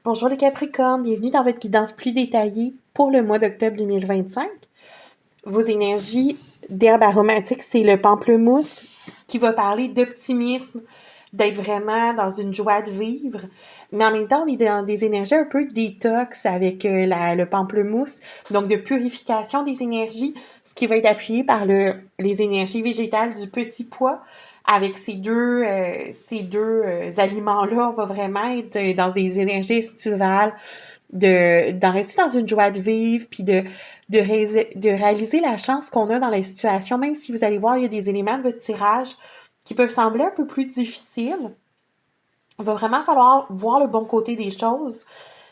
Bonjour les Capricornes, bienvenue dans votre guidance plus détaillée pour le mois d'octobre 2025. Vos énergies d'herbe aromatique, c'est le pamplemousse qui va parler d'optimisme, d'être vraiment dans une joie de vivre. Mais en même temps, on est dans des énergies un peu détox avec le pamplemousse, donc de purification des énergies, ce qui va être appuyé par les énergies végétales du petit pois. Avec ces deux aliments-là, on va vraiment être dans des énergies estivales, d'en rester dans une joie de vivre, puis de réaliser la chance qu'on a dans les situations, même si vous allez voir, il y a des éléments de votre tirage qui peuvent sembler un peu plus difficiles. Il va vraiment falloir voir le bon côté des choses,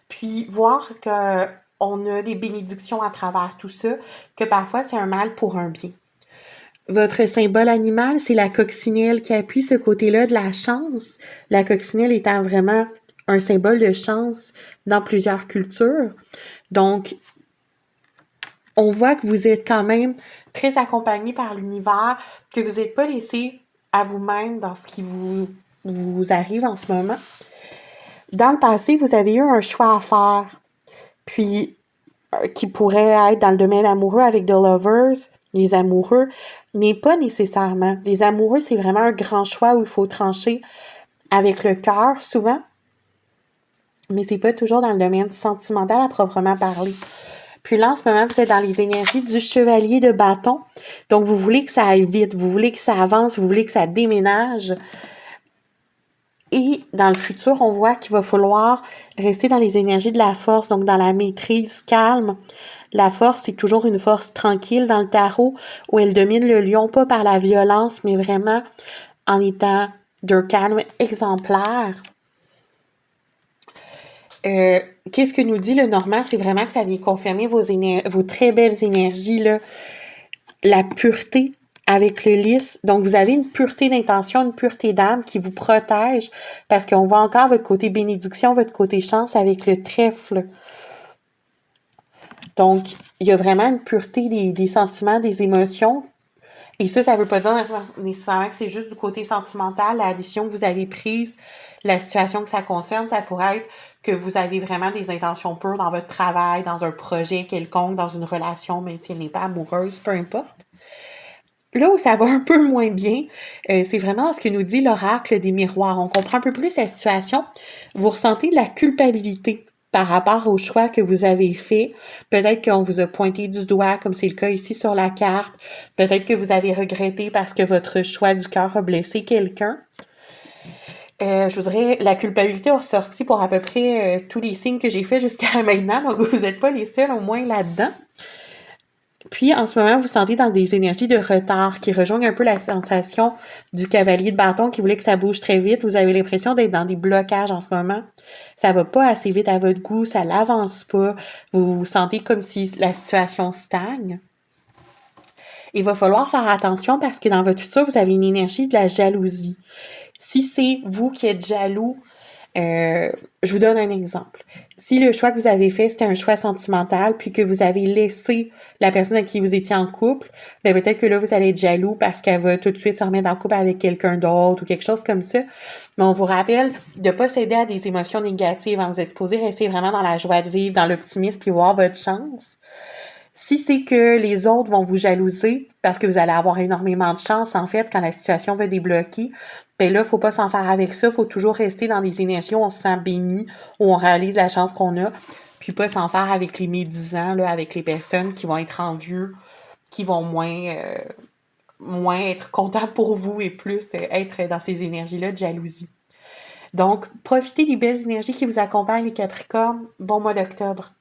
puis voir qu'on a des bénédictions à travers tout ça, que parfois c'est un mal pour un bien. Votre symbole animal, c'est la coccinelle qui appuie ce côté-là de la chance. La coccinelle étant vraiment un symbole de chance dans plusieurs cultures. Donc, on voit que vous êtes quand même très accompagné par l'univers, que vous n'êtes pas laissé à vous-même dans ce qui vous arrive en ce moment. Dans le passé, vous avez eu un choix à faire, puis qui pourrait être dans le domaine amoureux avec The Lovers, les amoureux, mais pas nécessairement. Les amoureux, c'est vraiment un grand choix où il faut trancher avec le cœur souvent, mais c'est pas toujours dans le domaine sentimental à proprement parler. Puis là, en ce moment, vous êtes dans les énergies du chevalier de bâton. Donc, vous voulez que ça aille vite, vous voulez que ça avance, vous voulez que ça déménage. Et dans le futur, on voit qu'il va falloir rester dans les énergies de la force, donc dans la maîtrise calme. La force, c'est toujours une force tranquille dans le tarot, où elle domine le lion, pas par la violence, mais vraiment en étant d'un calme exemplaire. Qu'est-ce que nous dit le Normand? C'est vraiment que ça vient confirmer vos très belles énergies, là. La pureté avec le lys. Donc, vous avez une pureté d'intention, une pureté d'âme qui vous protège parce qu'on voit encore votre côté bénédiction, votre côté chance avec le trèfle. Donc, il y a vraiment une pureté des sentiments, des émotions. Et ça veut pas dire nécessairement que c'est juste du côté sentimental, la décision que vous avez prise, la situation que ça concerne, ça pourrait être que vous avez vraiment des intentions pures dans votre travail, dans un projet quelconque, dans une relation, même si elle n'est pas amoureuse, peu importe. Là où ça va un peu moins bien, c'est vraiment ce que nous dit l'oracle des miroirs. On comprend un peu plus la situation. Vous ressentez de la culpabilité par rapport au choix que vous avez fait. Peut-être qu'on vous a pointé du doigt, comme c'est le cas ici sur la carte. Peut-être que vous avez regretté parce que votre choix du cœur a blessé quelqu'un. Je vous dirais, la culpabilité a ressorti pour à peu près tous les signes que j'ai faits jusqu'à maintenant. Donc, vous n'êtes pas les seuls, au moins là-dedans. Puis, en ce moment, vous vous sentez dans des énergies de retard qui rejoignent un peu la sensation du cavalier de bâton qui voulait que ça bouge très vite. Vous avez l'impression d'être dans des blocages en ce moment. Ça va pas assez vite à votre goût, ça l'avance pas. Vous vous sentez comme si la situation stagne. Il va falloir faire attention parce que dans votre futur, vous avez une énergie de la jalousie. Si c'est vous qui êtes jaloux, je vous donne un exemple. Si le choix que vous avez fait, c'était un choix sentimental, puis que vous avez laissé la personne avec qui vous étiez en couple, ben peut-être que là, vous allez être jaloux parce qu'elle va tout de suite se remettre en couple avec quelqu'un d'autre ou quelque chose comme ça. Mais on vous rappelle de ne pas céder à des émotions négatives. Vous êtes supposé rester vraiment dans la joie de vivre, dans l'optimisme, puis voir votre chance. Si c'est que les autres vont vous jalouser parce que vous allez avoir énormément de chance, en fait, quand la situation va débloquer, ben là, faut pas s'en faire avec ça. Faut toujours rester dans des énergies où on se sent béni, où on réalise la chance qu'on a, puis pas s'en faire avec les médisants, là, avec les personnes qui vont être envieux, qui vont moins être contents pour vous et plus être dans ces énergies-là de jalousie. Donc, profitez des belles énergies qui vous accompagnent, les Capricornes. Bon mois d'octobre.